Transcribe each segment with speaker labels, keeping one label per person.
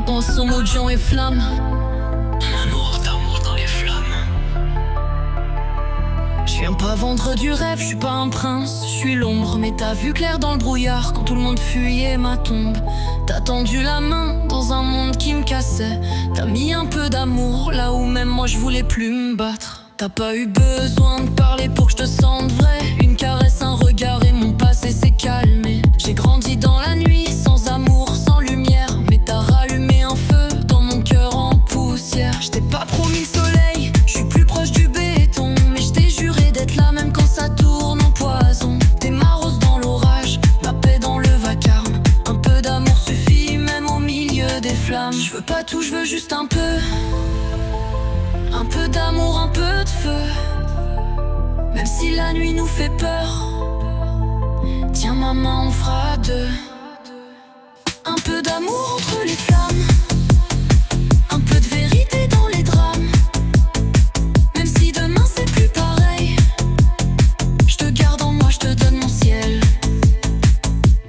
Speaker 1: Pense aux mots de Jean et Flamme.
Speaker 2: Amour d'amour dans les flammes.
Speaker 1: Je viens pas vendre du rêve, je suis pas un prince, je suis l'ombre. Mais t'as vu clair dans le brouillard quand tout le monde fuyait ma tombe. T'as tendu la main dans un monde qui me cassait. T'as mis un peu d'amour là où même moi je voulais plus me battre. T'as pas eu besoin de parler pour que je te sente vrai. Une caresse, un regard et mon passé s'est calmé. J'ai grandi dans la nuit, sans amour, sans lumière. Mais t'as rallumé un feu dans mon cœur en poussière. Je t'ai pas promis le soleil, je suis plus proche du béton. Mais je t'ai juré d'être là même quand ça tourne en poison. T'es ma rose dans l'orage, ma paix dans le vacarme. Un peu d'amour suffit même au milieu des flammes. Je veux pas tout, je veux juste un peu. Un peu d'amour, un peu de feu. Même si la nuit nous fait peur, tiens ma main, on fera deux. Un peu d'amour entre les flammes, un peu de vérité dans les drames. Même si demain c'est plus pareil, je te garde en moi, je te donne mon ciel.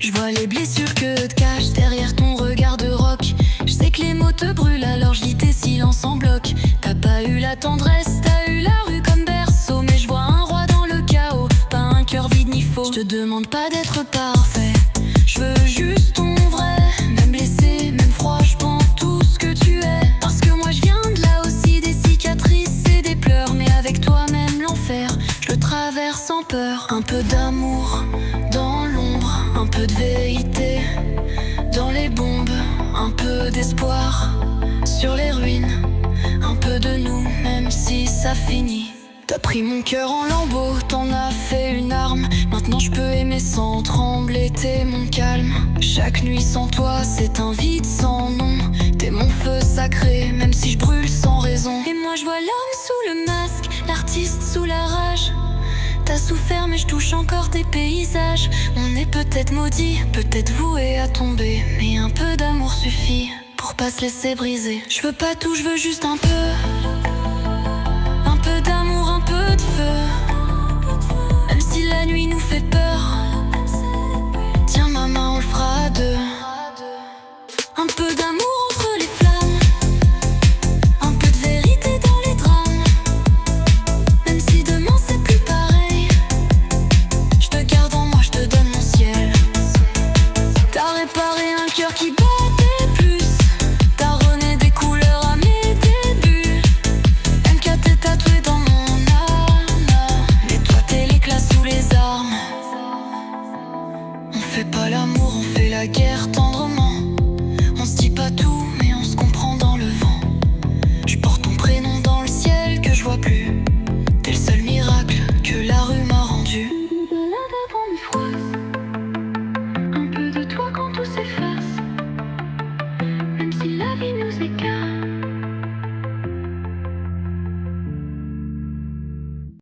Speaker 1: Je vois les blessures que te cachent derrière ton regard de roc. Je sais que les mots te brûlent, alors je lis tes silences en bloc. T'as pas eu la tendresse, t'as eu la rue comme berceau. Mais je vois un roi dans le chaos, pas un cœur vide ni faux. Je te demande pas d'être parfait, je veux juste ton vrai. Même blessé, même froid, je prends tout ce que tu es. Parce que moi je viens de là aussi, des cicatrices et des pleurs. Mais avec toi même l'enfer, je le traverse sans peur. Un peu d'amour dans l'ombre, un peu de vérité dans les bombes, un peu d'espoir sur les ruines. Un peu de nous, même si ça finit. T'as pris mon cœur en lambeaux, t'en as fait une arme. Maintenant je peux aimer sans trembler, t'es mon calme. Chaque nuit sans toi, c'est un vide sans nom. T'es mon feu sacré, même si je brûle sans raison. Et moi je vois l'homme sous le masque, l'artiste sous la rage. T'as souffert mais je touche encore tes paysages. On est peut-être maudit, peut-être voué à tomber. Mais un peu d'amour suffit pour pas se laisser briser. Je veux pas tout, je veux juste un peu. Un peu d'amour, un peu de feu. Même si la nuit nous fait peur, tiens ma main, on le fera à deux. Un peu d'amour entre les flammes, un peu de vérité dans les drames. Même si demain c'est plus pareil, je te garde en moi, je te donne mon ciel. T'as réparé un cœur qui battait plus. T'as rené des couleurs à mes débuts. MK t'es tatoué dans mon âme. Mais toi t'es l'éclat sous les armes. On fait pas l'amour, on fait la guerre tendre.